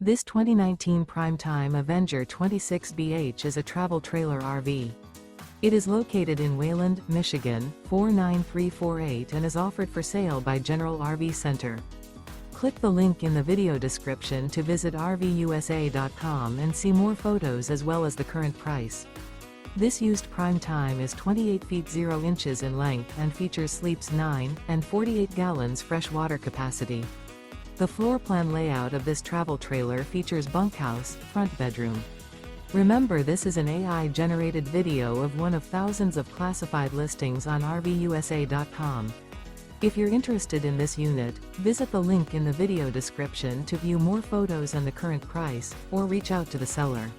This 2019 Prime Time Avenger 26BH is a travel trailer RV. It is located in Wayland, Michigan, 49348 and is offered for sale by General RV Center. Click the link in the video description to visit RVUSA.com and see more photos as well as the current price. This used Prime Time is 28 feet 0 inches in length and features sleeps 9 and 48 gallons fresh water capacity. The floor plan layout of this travel trailer features bunkhouse, front bedroom. Remember, this is an AI-generated video of one of thousands of classified listings on RVUSA.com. If you're interested in this unit, visit the link in the video description to view more photos and the current price, or reach out to the seller.